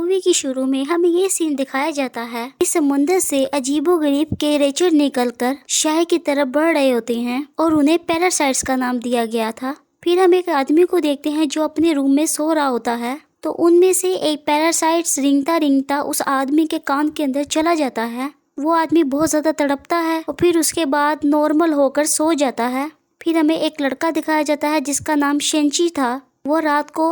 Movie की शुरू में हमें ये सीन दिखाया जाता है कि समुद्र से अजीबोगरीब क्रिएचर निकलकर शहर की तरफ बढ़ रहे होते हैं और उन्हें पैरासाइट्स का नाम दिया गया था। फिर हम एक आदमी को देखते हैं जो अपने रूम में सो रहा होता है, तो उनमें से एक पैरासाइट्स रिंगता रिंगता उस आदमी के कान के अंदर चला जाता है। वो आदमी बहुत ज्यादा तड़पता है और फिर उसके बाद नॉर्मल होकर सो जाता है। फिर हमें एक लड़का दिखाया जाता है जिसका नाम शेंची था। वो रात को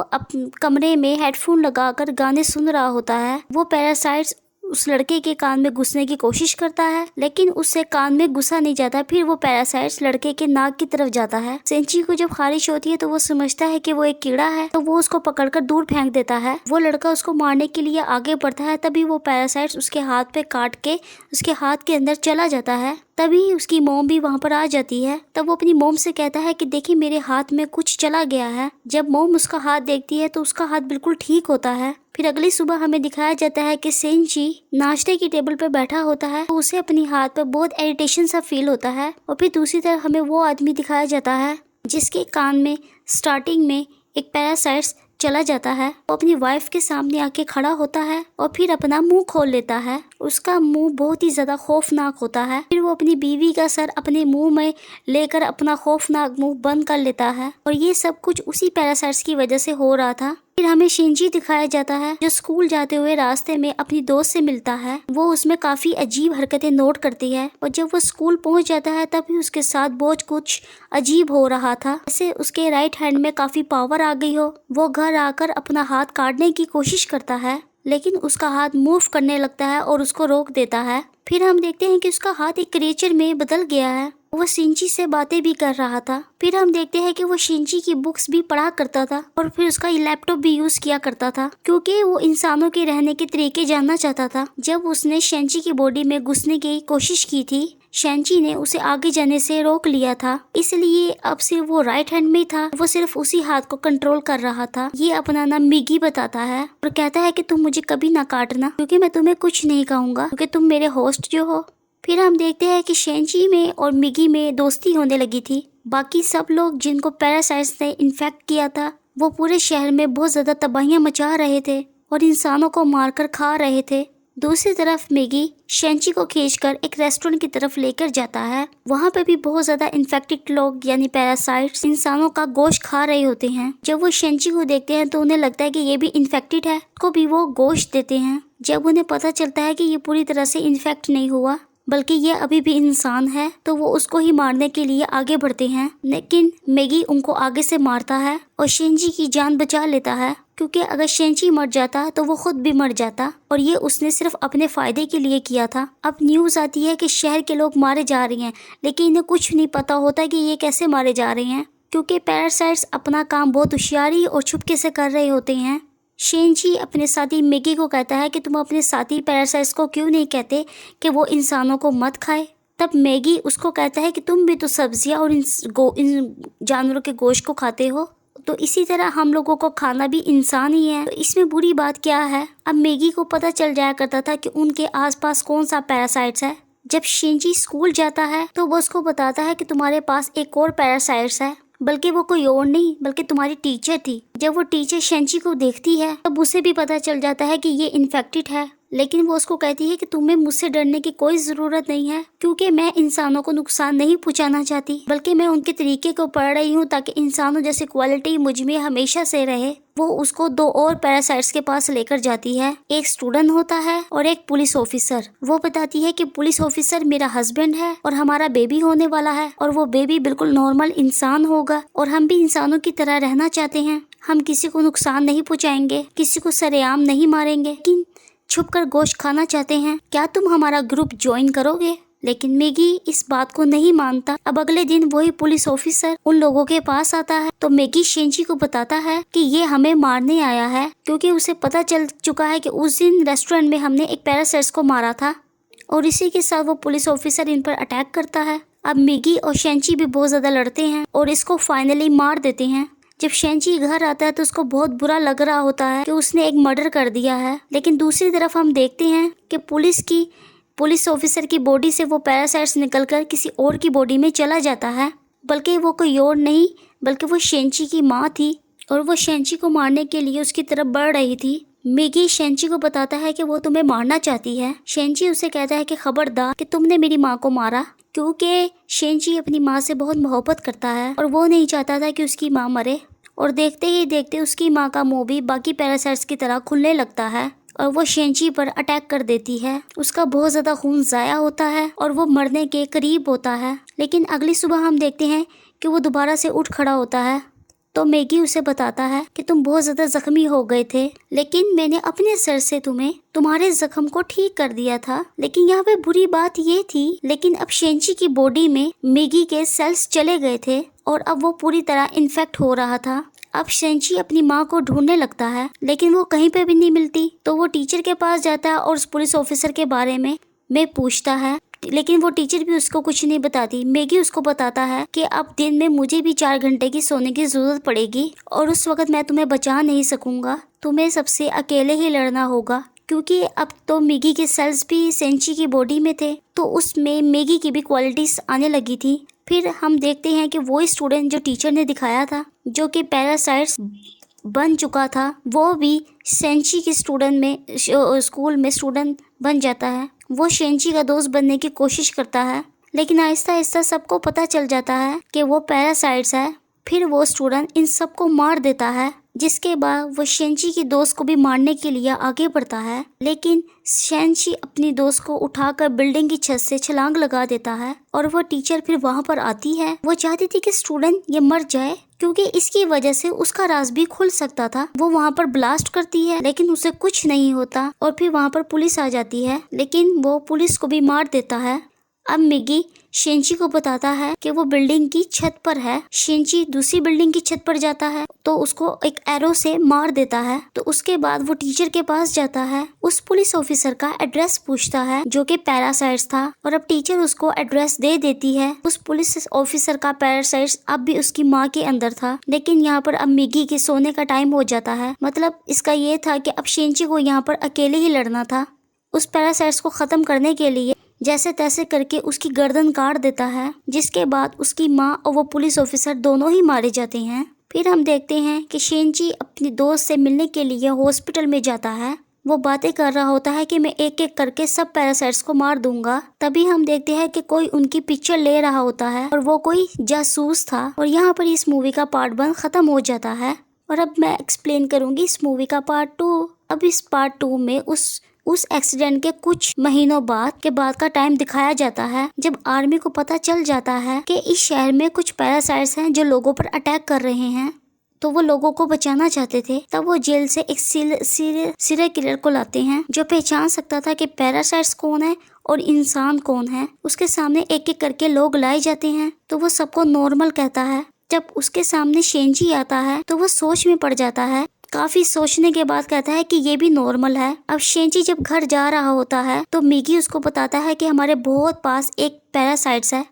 कमरे में हेडफोन लगाकर गाने सुन रहा होता है। वो पैरासाइट्स उस लड़के के कान में घुसने की कोशिश करता है, लेकिन उससे कान में घुसा नहीं जाता। फिर वो पैरासाइट्स लड़के के नाक की तरफ जाता है। सेंची को जब खारिश होती है तो वो समझता है कि वो एक कीड़ा है, तो वो उसको पकड़कर दूर फेंक देता है। वो लड़का उसको मारने के लिए आगे बढ़ता है, तभी वो पैरासाइट्स उसके हाथ पे काट के उसके हाथ के अंदर चला जाता है। तभी उसकी मोम भी वहाँ पर आ जाती है। तब वो अपनी मोम से कहता है कि देखिए मेरे हाथ में कुछ चला गया है। जब मोम उसका हाथ देखती है तो उसका हाथ बिल्कुल ठीक होता है। फिर अगली सुबह हमें दिखाया जाता है कि सेंची नाश्ते की टेबल पर बैठा होता है, तो उसे अपनी हाथ पर बहुत इरिटेशन सा फील होता है। और फिर दूसरी तरफ हमें वो आदमी दिखाया जाता है जिसके कान में स्टार्टिंग में एक पैरासाइट्स चला जाता है। वो अपनी वाइफ के सामने आके खड़ा होता है और फिर अपना मुंह खोल लेता है। उसका मुंह बहुत ही ज्यादा खौफनाक होता है। फिर वो अपनी बीवी का सर अपने मुंह में लेकर अपना खौफनाक मुंह बंद कर लेता है, और ये सब कुछ उसी पैरासाइट्स की वजह से हो रहा था। फिर हमें शिंजी दिखाया जाता है जो स्कूल जाते हुए रास्ते में अपनी दोस्त से मिलता है। वो उसमें काफी अजीब हरकतें नोट करती है, और जब वो स्कूल पहुंच जाता है तभी उसके साथ बहुत कुछ अजीब हो रहा था, जैसे उसके राइट हैंड में काफी पावर आ गई हो। वो घर आकर अपना हाथ काटने की कोशिश करता है, लेकिन उसका हाथ मूव करने लगता है और उसको रोक देता है। फिर हम देखते हैं कि उसका हाथ एक क्रिएचर में बदल गया है। वो शिंची से बातें भी कर रहा था। फिर हम देखते हैं कि वो शिंची की बुक्स भी पढ़ा करता था, और फिर उसका लैपटॉप भी यूज किया करता था, क्योंकि वो इंसानों के रहने के तरीके जानना चाहता था। जब उसने शेंची की बॉडी में घुसने की कोशिश की थी, शेंची ने उसे आगे जाने से रोक लिया था, इसलिए अब से वो राइट हैंड में था। वो सिर्फ उसी हाथ को कंट्रोल कर रहा था। ये अपना नाम मिगी बताता है और कहता है कि तुम मुझे कभी ना काटना, क्योंकि मैं तुम्हें कुछ नहीं कहूँगा, क्योंकि तुम मेरे होस्ट जो हो। फिर हम देखते हैं कि शेंची में और मिगी में दोस्ती होने लगी थी। बाकी सब लोग जिनको पैरासाइट्स ने इन्फेक्ट किया था, वो पूरे शहर में बहुत ज्यादा तबाहियां मचा रहे थे और इंसानों को मारकर खा रहे थे। दूसरी तरफ मिगी शेंची को खींचकर एक रेस्टोरेंट की तरफ लेकर जाता है। वहाँ पे भी बहुत ज्यादा इन्फेक्टेड लोग यानी पैरासाइट्स इंसानों का गोश्त खा रहे होते हैं। जब वो शेंची को देखते हैं तो उन्हें लगता है कि ये भी इन्फेक्टेड है, को भी वो गोश्त देते हैं। जब उन्हें पता चलता है कि ये पूरी तरह से इन्फेक्ट नहीं हुआ, बल्कि ये अभी भी इंसान है, तो वो उसको ही मारने के लिए आगे बढ़ते हैं। लेकिन मैगी उनको आगे से मारता है और शेंची की जान बचा लेता है, क्योंकि अगर शेंची मर जाता तो वो खुद भी मर जाता, और ये उसने सिर्फ अपने फायदे के लिए किया था। अब न्यूज आती है कि शहर के लोग मारे जा रहे हैं, लेकिन इन्हें कुछ नहीं पता होता कि ये कैसे मारे जा रहे हैं, क्योंकि पैरासाइट्स अपना काम बहुत होशियारी और छुपके से कर रहे होते हैं। शेंची अपने साथी मैगी को कहता है कि तुम अपने साथी पैरासाइट्स को क्यों नहीं कहते कि वो इंसानों को मत खाए। तब मैगी उसको कहता है कि तुम भी तो सब्जियां और इन जानवरों के गोश्त को खाते हो, तो इसी तरह हम लोगों को खाना भी इंसान ही है, तो इसमें बुरी बात क्या है। अब मैगी को पता चल जाया करता था कि उनके आसपास कौन सा पैरासाइट्स है। जब शेंची स्कूल जाता है तो वो उसको बताता है कि तुम्हारे पास एक और पैरासाइट्स है, बल्कि वो कोई और नहीं बल्कि तुम्हारी टीचर थी। जब वो टीचर शेंची को देखती है तब उसे भी पता चल जाता है कि ये इन्फेक्टेड है, लेकिन वो उसको कहती है कि तुम्हें मुझसे डरने की कोई जरूरत नहीं है, क्योंकि मैं इंसानों को नुकसान नहीं पहुंचाना चाहती, बल्कि मैं उनके तरीके को पढ़ रही हूँ ताकि इंसानों जैसी क्वालिटी मुझ में हमेशा से रहे। वो उसको दो और पैरासाइट्स के पास लेकर जाती है। एक स्टूडेंट होता है और एक पुलिस ऑफिसर। वो बताती है कि पुलिस ऑफिसर मेरा हस्बैंड है और हमारा बेबी होने वाला है, और वो बेबी बिल्कुल नॉर्मल इंसान होगा, और हम भी इंसानों की तरह रहना चाहते हैं। हम किसी को नुकसान नहीं पहुँचाएंगे, किसी को सरेआम नहीं मारेंगे, लेकिन छुपकर गोश्त खाना चाहते हैं। क्या तुम हमारा ग्रुप ज्वाइन करोगे? लेकिन मैगी इस बात को नहीं मानता। अब अगले दिन वही पुलिस ऑफिसर उन लोगों के पास आता है, तो मैगी शेंची को बताता है कि ये हमें मारने आया है, क्योंकि उसे पता चल चुका है कि उस दिन रेस्टोरेंट में हमने एक पैरासाइट्स को मारा था, और इसी के साथ वो पुलिस ऑफिसर इन पर अटैक करता है। अब मैगी और शेंची भी बहुत ज्यादा लड़ते हैं और इसको फाइनली मार देते हैं। जब शेंची घर आता है तो उसको बहुत बुरा लग रहा होता है कि उसने एक मर्डर कर दिया है, लेकिन दूसरी तरफ हम देखते हैं कि पुलिस ऑफिसर की बॉडी से वो पैरासाइट्स निकलकर किसी और की बॉडी में चला जाता है, बल्कि वो कोई और नहीं बल्कि वो शेंची की माँ थी, और वो शेंची को मारने के लिए उसकी तरफ बढ़ रही थी। मिगी शेंची को बताता है कि वो तुम्हें मारना चाहती है। शेंची उसे कहता है कि खबरदार कि तुमने मेरी माँ को मारा, क्योंकि शेंची अपनी माँ से बहुत मोहब्बत करता है और वो नहीं चाहता था कि उसकी माँ मरे। और देखते ही देखते उसकी माँ का मुंह भी बाकी पैरासाइट्स की तरह खुलने लगता है और वो शेंची पर अटैक कर देती है। उसका बहुत ज़्यादा खून ज़ाया होता है और वो मरने के करीब होता है। लेकिन अगली सुबह हम देखते हैं कि वो दोबारा से उठ खड़ा होता है। तो मैगी उसे बताता है कि तुम बहुत ज़्यादा ज़ख्मी हो गए थे, लेकिन मैंने अपने सर से तुम्हारे जख्म को ठीक कर दिया था। लेकिन यहाँ पे बुरी बात ये थी, लेकिन अब शेंची की बॉडी में मैगी के सेल्स चले गए थे और अब वो पूरी तरह इन्फेक्ट हो रहा था। अब शेंची अपनी माँ को ढूंढने लगता है, लेकिन वो कहीं पे भी नहीं मिलती। तो वो टीचर के पास जाता है और उस पुलिस ऑफिसर के बारे में पूछता है, लेकिन वो टीचर भी उसको कुछ नहीं बताती। मैगी उसको बताता है कि अब दिन में मुझे भी 4 घंटे की सोने की जरूरत पड़ेगी और उस वक्त मैं तुम्हें बचा नहीं सकूंगा, तुम्हें सबसे अकेले ही लड़ना होगा, क्योंकि अब तो मैगी के सेल्स भी शेंची की बॉडी में थे, तो उसमें मैगी की भी क्वालिटीज आने लगी थी। फिर हम देखते हैं कि वो स्टूडेंट जो टीचर ने दिखाया था, जो कि पैरासाइट्स बन चुका था, वो भी शेंची की स्कूल में स्टूडेंट बन जाता है। वो शेंची का दोस्त बनने की कोशिश करता है, लेकिन आहिस्ता आहिस्ता सबको पता चल जाता है कि वो पैरासाइट्स है। फिर वो स्टूडेंट इन सबको मार देता है, जिसके बाद वो शेंची की दोस्त को भी मारने के लिए आगे बढ़ता है। लेकिन शेंची अपनी दोस्त को उठाकर बिल्डिंग की छत से छलांग लगा देता है और वो टीचर फिर वहाँ पर आती है। वो चाहती थी कि स्टूडेंट ये मर जाए, क्योंकि इसकी वजह से उसका राज भी खुल सकता था। वो वहाँ पर ब्लास्ट करती है, लेकिन उसे कुछ नहीं होता और फिर वहाँ पर पुलिस आ जाती है, लेकिन वो पुलिस को भी मार देता है। अब मिगी शेंची को बताता है कि वो बिल्डिंग की छत पर है। शेंची दूसरी बिल्डिंग की छत पर जाता है तो उसको एक एरो से मार देता है। तो उसके बाद वो टीचर के पास जाता है, उस पुलिस ऑफिसर का एड्रेस पूछता है जो कि पैरासाइट्स था, और अब टीचर उसको एड्रेस दे देती है। उस पुलिस ऑफिसर का पैरासाइट्स अब भी उसकी माँ के अंदर था। लेकिन यहाँ पर अब मिगी के सोने का टाइम हो जाता है। मतलब इसका ये था कि अब शेंची को यहाँ पर अकेले ही लड़ना था। उस पैरासाइट्स को खत्म करने के लिए जैसे तैसे करके उसकी गर्दन काट देता है, जिसके बाद उसकी माँ और वो पुलिस ऑफिसर दोनों ही मारे जाते हैं। फिर हम देखते हैं कि शेंची अपनी दोस्त से मिलने के लिए हॉस्पिटल में जाता है। वो बातें कर रहा होता है कि मैं एक एक करके सब पैरासाइट्स को मार दूंगा। तभी हम देखते हैं कि कोई उनकी पिक्चर ले रहा होता है और वो कोई जासूस था। और यहाँ पर इस मूवी का पार्ट 1 खत्म हो जाता है। और अब मैं एक्सप्लेन करूंगी इस मूवी का पार्ट 2। अब इस पार्ट 2 में उस एक्सीडेंट के कुछ महीनों बाद का टाइम दिखाया जाता है, जब आर्मी को पता चल जाता है कि इस शहर में कुछ पैरासाइट्स हैं जो लोगों पर अटैक कर रहे हैं। तो वो लोगों को बचाना चाहते थे। तब वो जेल से एक सीरियल किलर को लाते हैं, जो पहचान सकता था कि पैरासाइट्स कौन है और इंसान कौन है। उसके सामने एक एक करके लोग लाए जाते हैं, तो वो सबको नॉर्मल कहता है। जब उसके सामने शेंची आता है तो वो सोच में पड़ जाता है। काफी सोचने के बाद कहता है कि ये भी नॉर्मल है। अब शेंची जब घर जा रहा होता है तो मिगी उसको बताता है कि हमारे बहुत पास एक पैरासाइट्स है।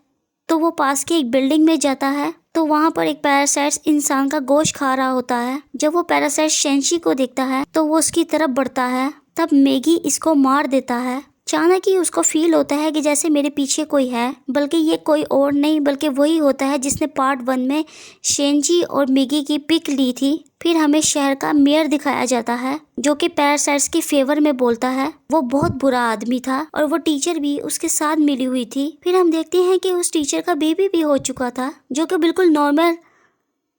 तो वो पास के एक बिल्डिंग में जाता है, तो वहाँ पर एक पैरासाइट्स इंसान का गोश्त खा रहा होता है। जब वो पैरासाइट्स शेंची को देखता है तो वो उसकी तरफ बढ़ता है। तब मैगी इसको मार देता है। अचानक ही उसको फील होता है कि जैसे मेरे पीछे कोई है, बल्कि ये कोई और नहीं बल्कि वही होता है जिसने पार्ट 1 में शेंची और मिगी की पिक ली थी। फिर हमें शहर का मेयर दिखाया जाता है, जो कि पैरासाइट्स के फेवर में बोलता है। वो बहुत बुरा आदमी था और वो टीचर भी उसके साथ मिली हुई थी। फिर हम देखते हैं कि उस टीचर का बेबी भी हो चुका था, जो कि बिल्कुल नॉर्मल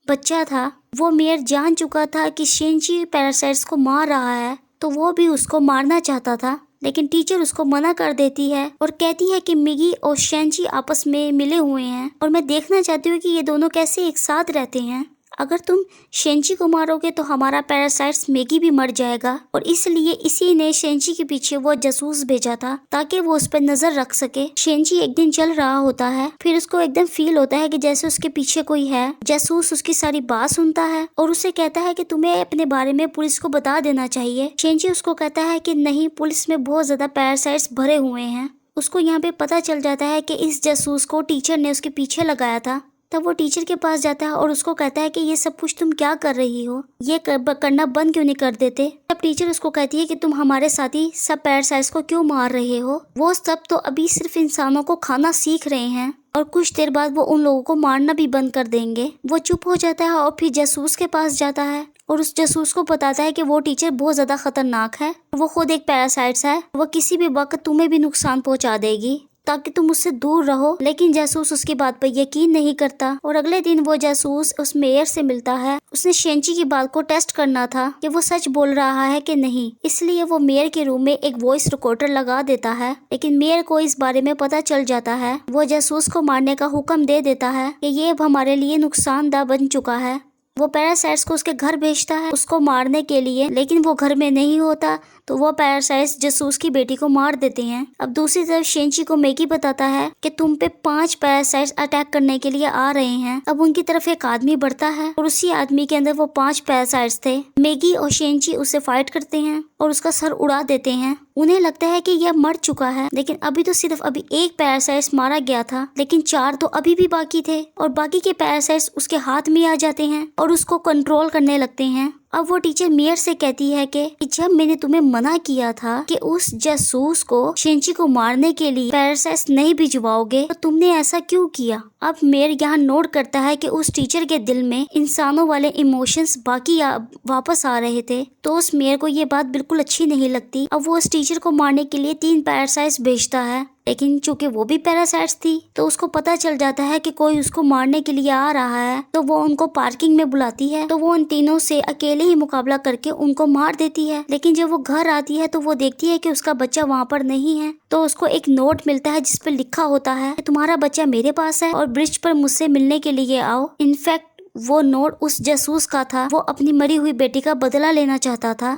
बच्चा था। वो मेयर जान चुका था कि शेंची पैरासाइट्स को मार रहा है, तो वो भी उसको मारना चाहता था, लेकिन टीचर उसको मना कर देती है और कहती है कि मिगी और शेंची आपस में मिले हुए हैं और मैं देखना चाहती हूँ कि ये दोनों कैसे एक साथ रहते हैं। अगर तुम शेंची को मारोगे तो हमारा पैरासाइट्स मैगी भी मर जाएगा, और इसलिए इसी ने शेंची के पीछे वो जासूस भेजा था ताकि वो उस पर नजर रख सके। शेंची एक दिन चल रहा होता है, फिर उसको एकदम फील होता है कि जैसे उसके पीछे कोई है। जासूस उसकी सारी बात सुनता है और उसे कहता है कि तुम्हें अपने बारे में पुलिस को बता देना चाहिए। शेंची उसको कहता है कि नहीं, पुलिस में बहुत ज्यादा पैरासाइट्स भरे हुए हैं। उसको यहाँ पे पता चल जाता है कि इस जासूस को टीचर ने उसके पीछे लगाया था। तब वो टीचर के पास जाता है और उसको कहता है कि ये सब कुछ तुम क्या कर रही हो, ये करना बंद क्यों नहीं कर देते। तब टीचर उसको कहती है कि तुम हमारे साथ ही सब पैरासाइट्स को क्यों मार रहे हो। वो सब तो अभी सिर्फ इंसानों को खाना सीख रहे हैं, और कुछ देर बाद वो उन लोगों को मारना भी बंद कर देंगे। वो चुप हो जाता है और फिर जासूस के पास जाता है और उस जासूस को बताता है कि वो टीचर बहुत ज्यादा खतरनाक है, वो खुद एक पैरासाइट है, वो किसी भी वक्त तुम्हें भी नुकसान पहुंचा देगी ताकि तुम उससे दूर रहो। लेकिन जासूस उसकी बात पर यकीन नहीं करता और अगले दिन वो जासूस उस मेयर से मिलता है। उसने शेंची की बात को टेस्ट करना था कि वो सच बोल रहा है कि नहीं, इसलिए वो मेयर के रूम में एक वॉइस रिकॉर्डर लगा देता है। लेकिन मेयर को इस बारे में पता चल जाता है। वो जासूस को मारने का हुक्म दे देता है कि ये अब हमारे लिए नुकसानदायक बन चुका है। वो पैरासाइट्स को उसके घर भेजता है उसको मारने के लिए, लेकिन वो घर में नहीं होता तो वो पैरासाइट्स जासूस की बेटी को मार देते हैं। अब दूसरी तरफ शेंची को मैगी बताता है कि तुम पे 5 पैरासाइट्स अटैक करने के लिए आ रहे हैं। अब उनकी तरफ एक आदमी बढ़ता है और उसी आदमी के अंदर वो 5 पैरासाइट्स थे। मैगी और शेंची उससे फाइट करते हैं और उसका सर उड़ा देते हैं। उन्हें लगता है कि यह मर चुका है, लेकिन अभी तो सिर्फ अभी एक पैरासाइट्स मारा गया था, लेकिन 4 तो अभी भी बाकी थे और बाकी के पैरासाइट्स उसके हाथ में आ जाते हैं और उसको कंट्रोल करने लगते हैं। अब वो टीचर मेयर से कहती है कि जब मैंने तुम्हें मना किया था कि उस जासूस को शेंची को मारने के लिए पैरासाइट्स नहीं भिजवाओगे तो तुमने ऐसा क्यों किया। अब मेयर यहाँ नोट करता है कि उस टीचर के दिल में इंसानों वाले इमोशंस वापस आ रहे थे, तो उस मेयर को ये बात बिल्कुल अच्छी नहीं लगती। अब वो उस टीचर को मारने के लिए 3 पैरासाइट्स भेजता है, लेकिन चूंकि वो भी पैरासाइट्स थी तो उसको पता चल जाता है कि कोई उसको मारने के लिए आ रहा है। तो वो उनको पार्किंग में बुलाती है, तो वो उन तीनों से अकेले ही मुकाबला करके उनको मार देती है। लेकिन जब वो घर आती है तो वो देखती है कि उसका बच्चा वहाँ पर नहीं है। तो उसको एक नोट मिलता है जिस पर लिखा होता है तुम्हारा बच्चा मेरे पास है और ब्रिज पर मुझसे मिलने के लिए आओ। इनफैक्ट वो नोट उस जासूस का था, वो अपनी मरी हुई बेटी का बदला लेना चाहता था।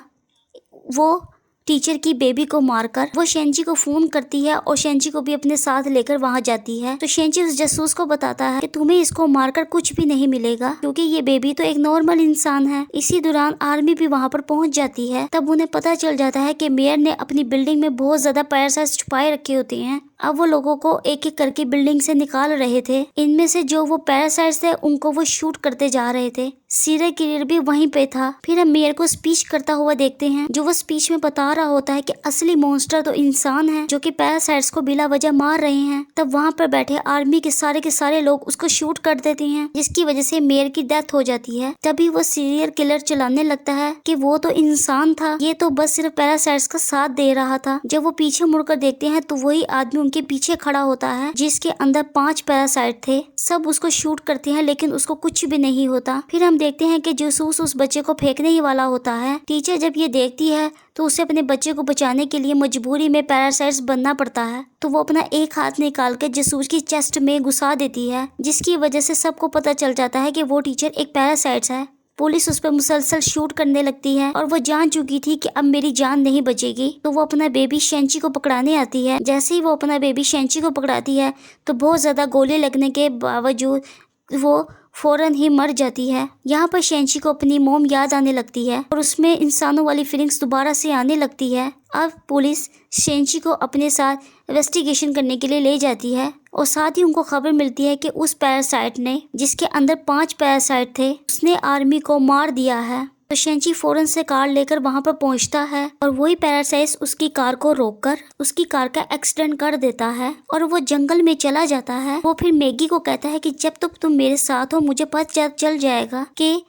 वो टीचर की बेबी को मारकर वो शेंची को फोन करती है और शेंची को भी अपने साथ लेकर वहां जाती है। तो शेंची उस जासूस को बताता है कि तुम्हें इसको मारकर कुछ भी नहीं मिलेगा क्योंकि ये बेबी तो एक नॉर्मल इंसान है। इसी दौरान आर्मी भी वहां पर पहुंच जाती है। तब उन्हें पता चल जाता है कि मेयर ने अपनी बिल्डिंग में बहुत ज्यादा पैरासाइट्स छुपाए रखे होते हैं। अब वो लोगों को एक एक करके बिल्डिंग से निकाल रहे थे। इनमें से जो वो पैरासाइट्स थे उनको वो शूट करते जा रहे थे। सीरियल किलर भी वहीं पे था। फिर हम मेयर को स्पीच करता हुआ देखते हैं, जो वो स्पीच में बता रहा होता है कि असली मॉन्स्टर तो इंसान है जो कि पैरासाइट्स को बिला वजह मार रहे हैं। तब वहाँ पर बैठे आर्मी के सारे लोग उसको शूट कर देते हैं, जिसकी वजह से मेयर की डेथ हो जाती है। तभी वो सीरियल किलर चलाने लगता है कि वो तो इंसान था, ये तो बस सिर्फ पैरासाइट्स का साथ दे रहा था। जब वो पीछे मुड़कर देखते हैं तो वही आदमी उनके पीछे खड़ा होता है जिसके अंदर 5 पैरासाइट थे। सब उसको शूट करते हैं लेकिन उसको कुछ भी नहीं होता। फिर हम देखते हैं कि जासूस उस बच्चे को फेंकने ही वाला होता है। टीचर जब ये देखती है तो उसे अपने बच्चे को बचाने के लिए मजबूरी में पैरासाइट्स बनना पड़ता है। तो वो अपना एक हाथ निकाल के जासूस की चेस्ट में घुसा देती है, जिसकी वजह से सबको पता चल जाता है कि वो टीचर एक पैरासाइट्स है। पुलिस उस पर मुसलसल शूट करने लगती है और वो जान चुकी थी कि अब मेरी जान नहीं बचेगी। तो वो अपना बेबी शेंची को पकड़ाने आती है। जैसे ही वो अपना बेबी शेंची को पकड़ाती है तो बहुत ज्यादा गोली लगने के बावजूद वो फौरन ही मर जाती है। यहाँ पर शेंची को अपनी मोम याद आने लगती है और उसमें इंसानों वाली फीलिंग्स दोबारा से आने लगती है। अब पुलिस शेंची को अपने साथ इन्वेस्टिगेशन करने के लिए ले जाती है और साथ ही उनको खबर मिलती है कि उस पैरासाइट ने, जिसके अंदर 5 पैरासाइट थे, उसने आर्मी को मार दिया है। तो शेंची फौरन से कार लेकर वहां पर पहुंचता है और वही पैरासाइट उसकी कार को रोककर उसकी कार का एक्सीडेंट कर देता है और वो जंगल में चला जाता है। वो फिर मैगी को कहता है कि जब तक तुम मेरे साथ हो मुझे पता चल जाएगा कि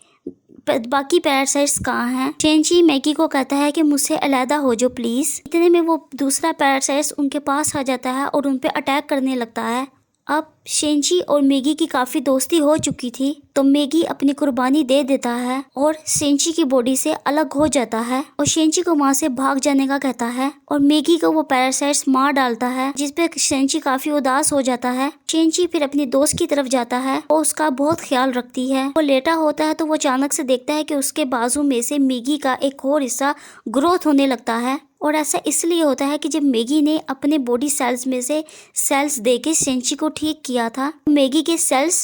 बाकी पैरासाइट्स कहाँ हैं। शेंची मैगी को कहता है कि मुझसे अलहदा हो जाओ प्लीज। इतने में वो दूसरा पैरासाइट्स उनके पास आ जाता है और उन पे अटैक करने लगता है। अब शेंची और मैगी की काफी दोस्ती हो चुकी थी तो मैगी अपनी कुर्बानी दे देता है और शेंची की बॉडी से अलग हो जाता है और शेंची को वहां से भाग जाने का कहता है और मैगी को वो पैरासाइट्स मार डालता है, जिसपे शेंची काफी उदास हो जाता है। शेंची फिर अपनी दोस्त की तरफ जाता है और उसका बहुत ख्याल रखती है। वो लेटा होता है तो वो अचानक से देखता है कि उसके बाजू में से मैगी का एक और हिस्सा ग्रोथ होने लगता है और ऐसा इसलिए होता है कि जब मैगी ने अपने बॉडी सेल्स में से सेल्स देके शेंची को ठीक किया था, मैगी के सेल्स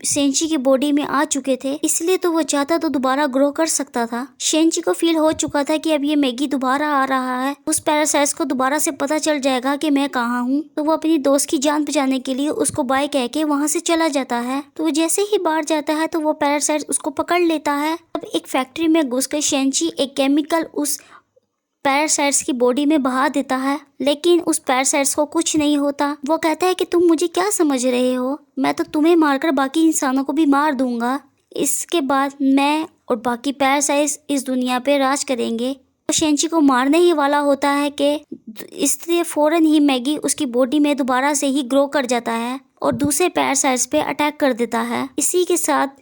शेंची की बॉडी में आ चुके थे, इसलिए तो वो चाहता तो दोबारा ग्रो कर सकता था। शेंची को फील हो चुका था कि अब ये मैगी दोबारा आ रहा है, उस पैरासाइट्स को दोबारा से पता चल जाएगा कि मैं कहाँ हूँ। तो वो अपनी दोस्त की जान बचाने के लिए उसको बाय कह के वहाँ से चला जाता है। तो वो जैसे ही बाहर जाता है तो वो पैरासाइट उसको पकड़ लेता है। अब एक फैक्ट्री में घुसकर शेंची एक केमिकल उस पैरासाइट्स की बॉडी में बहा देता है, लेकिन उस पैरासाइट्स को कुछ नहीं होता। वो कहता है कि तुम मुझे क्या समझ रहे हो, मैं तो तुम्हें मारकर बाकी इंसानों को भी मार दूंगा। इसके बाद मैं और बाकी पैरासाइट्स इस दुनिया पे राज करेंगे। तो शेंची को मारने ही वाला होता है कि इसलिए फौरन ही मैगी उसकी बॉडी में दोबारा से ही ग्रो कर जाता है और दूसरे पैरासाइट्स पे अटैक कर देता है। इसी के साथ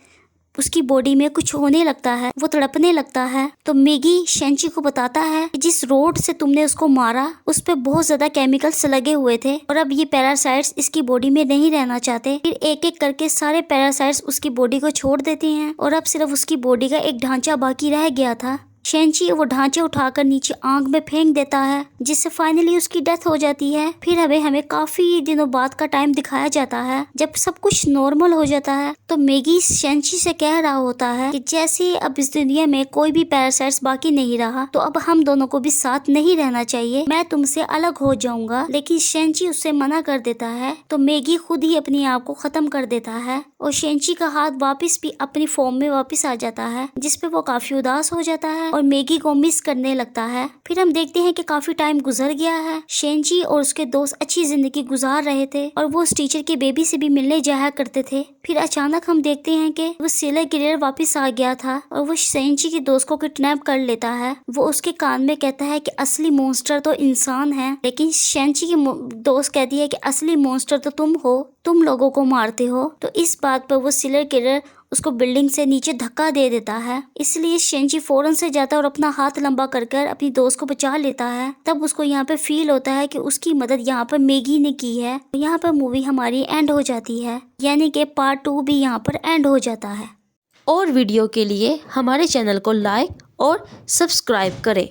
उसकी बॉडी में कुछ होने लगता है, वो तड़पने लगता है। तो मैगी शेंची को बताता है कि जिस रोड से तुमने उसको मारा उस पे बहुत ज्यादा केमिकल्स लगे हुए थे और अब ये पैरासाइट्स इसकी बॉडी में नहीं रहना चाहते। फिर एक एक करके सारे पैरासाइट्स उसकी बॉडी को छोड़ देते हैं और अब सिर्फ उसकी बॉडी का एक ढांचा बाकी रह गया था। शेंची वो ढांचे उठाकर नीचे आग में फेंक देता है, जिससे फाइनली उसकी डेथ हो जाती है। फिर हमें काफी दिनों बाद का टाइम दिखाया जाता है जब सब कुछ नॉर्मल हो जाता है। तो मैगी शेंची से कह रहा होता है कि जैसे अब इस दुनिया में कोई भी पैरासाइट्स बाकी नहीं रहा, तो अब हम दोनों को भी साथ नहीं रहना चाहिए, मैं तुमसे अलग हो जाऊंगा। लेकिन शेंची उससे मना कर देता है, तो मैगी खुद ही अपनी आप को खत्म कर देता है और शेंची का हाथ वापस भी अपनी फॉर्म में वापस आ जाता है, जिसपे वो काफी उदास हो जाता है और मैगी को मिस करने लगता है। फिर हम देखते हैं कि काफी टाइम गुजर गया है, शेंची और उसके दोस्त अच्छी जिंदगी गुजार रहे थे और वो उस टीचर के बेबी से भी मिलने जाया करते थे। फिर अचानक हम देखते हैं कि वो सीरियल किलर वापस आ गया था और वो शेंची के दोस्त को किडनैप कर लेता है। वो उसके कान में कहता है कि असली मॉन्स्टर तो इंसान है, लेकिन शेंची की दोस्त कहती है कि असली मॉन्स्टर तो तुम हो, तुम लोगों को मारते हो। तो इस बात पर वो सीरियल किलर उसको बिल्डिंग से नीचे धक्का दे देता है। इसलिए शेंची फौरन से जाता है और अपना हाथ लंबा कर अपनी दोस्त को बचा लेता है। तब उसको यहाँ पे फील होता है कि उसकी मदद यहाँ पर मैगी ने की है। यहाँ पर मूवी हमारी एंड हो जाती है, यानी कि पार्ट 2 भी यहाँ पर एंड हो जाता है। और वीडियो के लिए हमारे चैनल को लाइक और सब्सक्राइब करें।